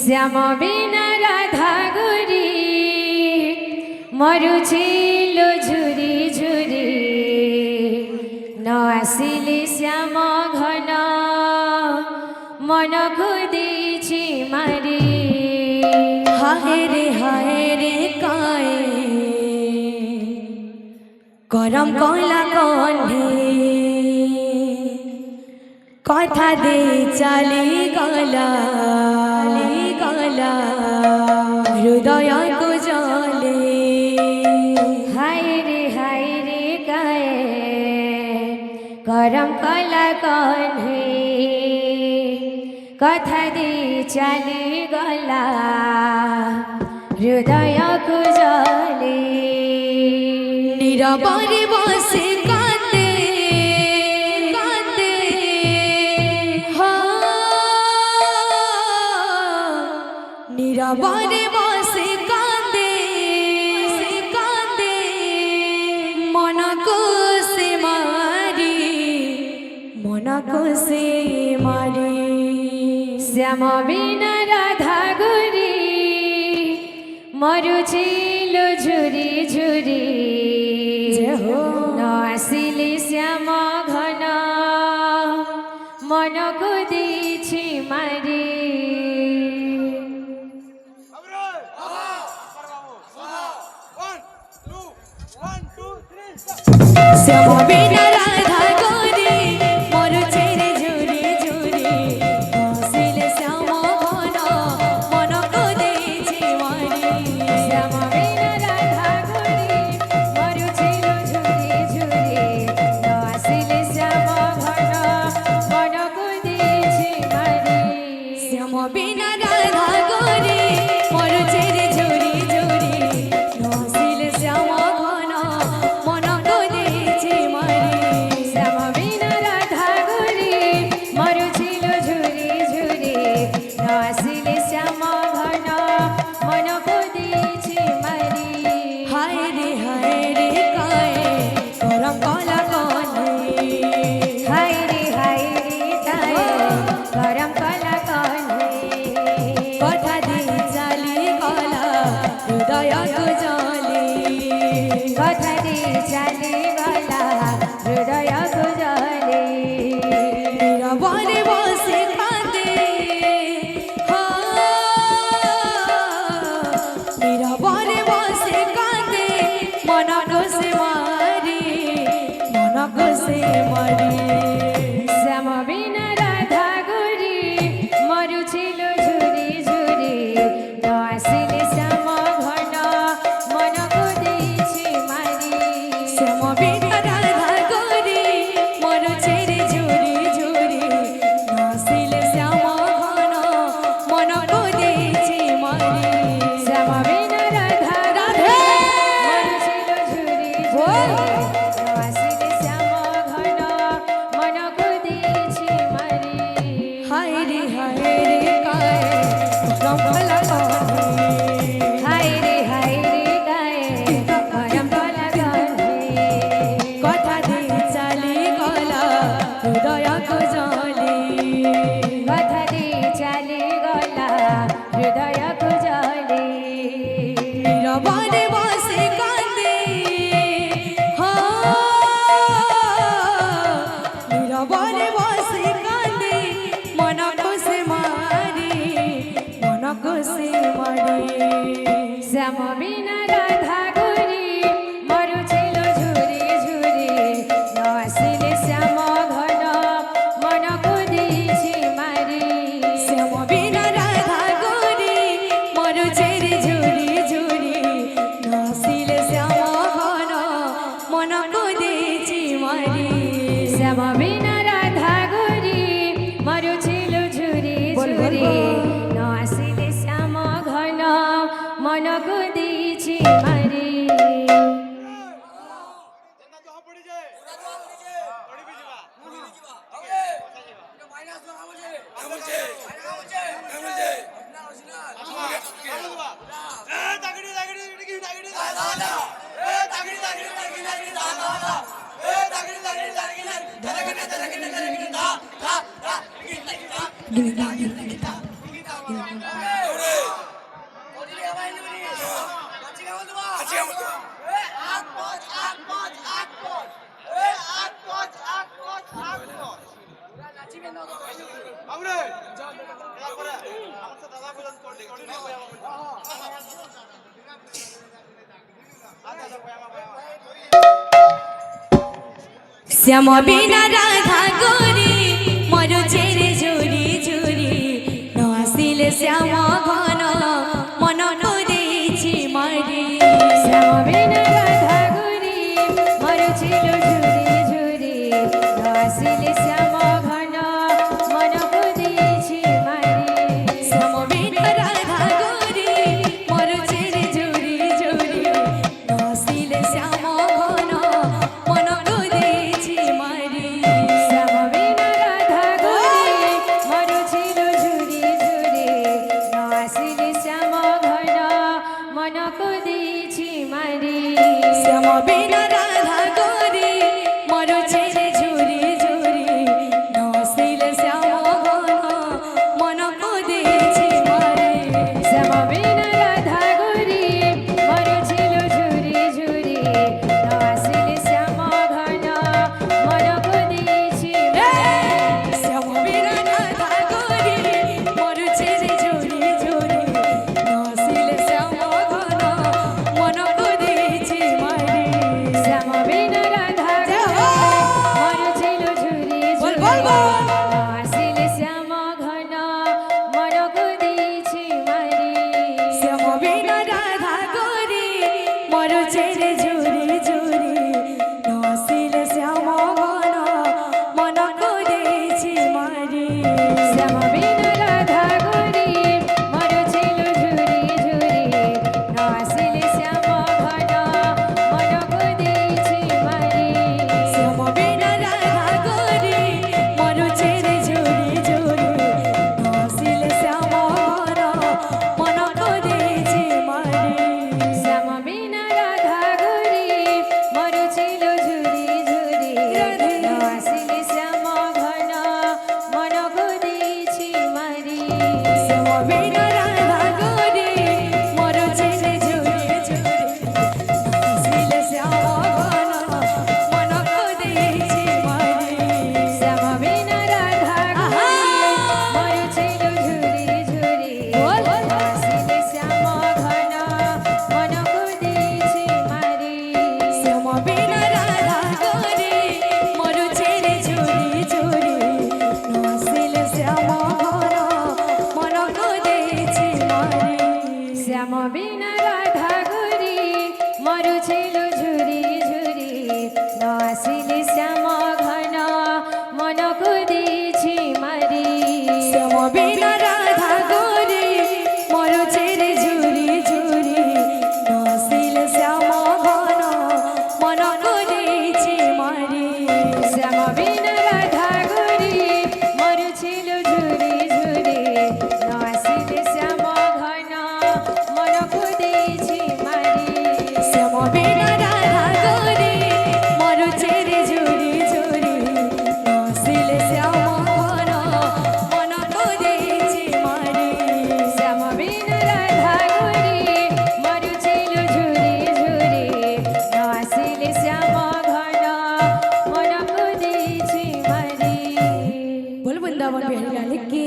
শ্যাম বিনা রাধা গুরি মরুছিল ঝুরি ঝুরি ন আসিলি শ্যাম ঘন মনকু দিছি মারি হায় রে কায়ে গরম কলা কণ্ঠে কথা দে চালি গলা হৃদয় কো জলে হায় রে গায়ে গরম কলা কণ্ঠে কথা দে চালি গলা হৃদয় কো জলে নীরবরে বসে কাঁদে নীরবরে বসে কাঁদে মনকো সে মারি শ্যাম বিনা রাধা গুরি মরুছিল ঝুরি ঝুরি ন আসিলি শ্যাম ঘন মনকু দিছি মারি শ্যাম বিনা রাধা গুরি মরুছিল ঝুরি ঝুরি আসিলে শ্যাম ঘন মনকু দিছি মারি শ্যাম বিনা রাধা গুরি মরুছিল ঝুরি ঝুরি আসিলে শ্যাম ঘন মনকু দিছি মারি শ্যাম বিনা রাধা গুরি মরুছিল ঝুরি ঝুরি আসিলে শ্যাম ঘন মনকু দিছি মারি শ্যাম বিনা রাধা গুরি মরুছিল ঝুরি ঝুরি আসিলে শ্যাম ঘন মনকু দিছি মারি হায় রে কায়ে গরম কলা কণ্ঠে হায় রে কায়ে গরম কলা কণ্ঠে কথা দে চালি গলা হৃদয় কো জলে কথা দে চালি গলা হৃদয় কো জলে নীরবরে বসে কাঁদে নীরবরে বসে কাঁদে মনকো সে মারি শ্যাম বিনা রাধা গুরি মরুছিল ঝুরি ঝুরি ন আসিলে শ্যাম ঘন মনকু দিছি মারি শ্যাম বিনা রাধা গুরি মরুছিল ঝুরি ঝুরি ন আসিলে শ্যাম ঘন মনকু দিছি মারি শ্যাম বিনা রাধা মরুছিল ঝুরি ঝুরি আসিলে শ্যাম ঘন মনকু দিছি মারি হায় রে কায়ে গরম কলা কণ্ঠে হায় রে গায়ে গরম কলা কণ্ঠে কথা দে চালি গলা হৃদয় কো জলে কথা দে চালি গলা হৃদয় কো জলে নীরবরে বসে কাঁদে নীরবরে বসে কাঁদে মনকো সে মারি শ্যাম বিনা রাধা গুরি মরুছিল ঝুরি ঝুরি ন আসিলে শ্যাম ঘন মনকু দিছি মারি শ্যাম বিনা রাধা গুরি মরুছিল ঝুরি ঝুরি ন আসিলে শ্যাম ঘন মনকু দিছি মারি শ্যাম বিনা রাধা গুরি মরুছিল ঝুরি ঝুরি ন আসিলে শ্যাম ঘন মনকু দিছি মারি শ্যাম বিনা রাধা গরি মর ছেড়ে ঝুরি ঝুরি ন আসিলে শ্যাম ঘন মন করেছি মারি শ্যাম বিনা রাধা গরি মর ছিল ঝুরি ঝুরি ন আসিলে শ্যাম ঘন মন করেছি মারি শ্যাম বিনা রাধা গরি মর ছেড়ে ঝুরি ঝুরি ন আসিলে শ্যাম ঘন মন করেছি মারি শ্যাম বিনা রাধা গরি মর ছিল ঝুরি ঝুরি ন আসিলে শ্যাম ঘন মন করেছি মারি শ্যাম বিনা রাধা গরি মর ছেড়ে ঝুরি ঝুরি ন আসিলে শ্যাম ঘন মন করেছি মারি শ্যাম বিনা রাধা গরি মর ছিল ঝুরি ঝুরি ন আসিলে শ্যাম ঘন মন করেছি মারি শ্যাম বিনা রাধা গরি মর ছেড়ে ঝুরি ঝুরি ন আসিলে শ্যাম ঘন মন করেছি মারি শ্যাম বিনা রাধা গরি মর ছিল ঝুরি ঝুরি ন আসিলে শ্যাম ঘন মন করেছি মারি শ্যাম বিনা রাধা গরি মর ছেড়ে ঝুরি ঝুরি ন আসিলে শ্যাম ঘন মন করেছি মারি শ্যাম বিনা রাধা গরি মর ছিল ঝুরি ঝুরি ন আসিলে শ্যাম ঘন মন করেছি মারি শ্যাম বিনা রাধা গরি মর ছেড়ে ঝুরি ঝুরি ন আসিলে শ্যাম ঘন মন করেছি মারি শ্যাম বিনা রাধা গরি মর ছিল ঝুরি ঝুরি ন আসিলে শ্যাম ঘন মন করেছি মারি শ্যাম বিনা রাধা গরি মর ছেড়ে ঝুরি ঝুরি ন আসিলে শ্যাম ঘন মন করেছি মারি শ্যাম বিনা রাধা গরি মর ছিল ঝুরি ঝুরি ন আসিলে শ্যাম ঘন মন করেছি মারি শ্যাম বিনা রাধা গরি মর ছেড়ে ঝুরি ঝুরি ন আসিলে শ্যাম ঘন মন করেছি মারি শ্যাম বিনা রাধা গরি মর ছিল ঝুরি ঝুরি ন আসিলে শ্যাম ঘন মন করেছি মারি শ্যাম বিনা রাধা গরি মর ছেড়ে ঝুরি ঝুরি ন আসিলে শ্যাম ঘন মন করেছি মারি শ্যাম বিনা রাধা গরি মর ছিল ঝুরি ঝুরি ন আসিলে শ্যাম ঘন মন করেছি মারি শ্যাম বিনা রাধা গরি মর ছেড়ে ঝুরি ঝুরি ন আসিলে শ্যাম ঘন মন করেছি মারি শ্যাম বিনা রাধা গরি মর ছিল ঝুরি ঝুরি ন আসিলে শ্যাম ঘন মন করেছি মারি। बोल वृंदावन बिहारी लाल की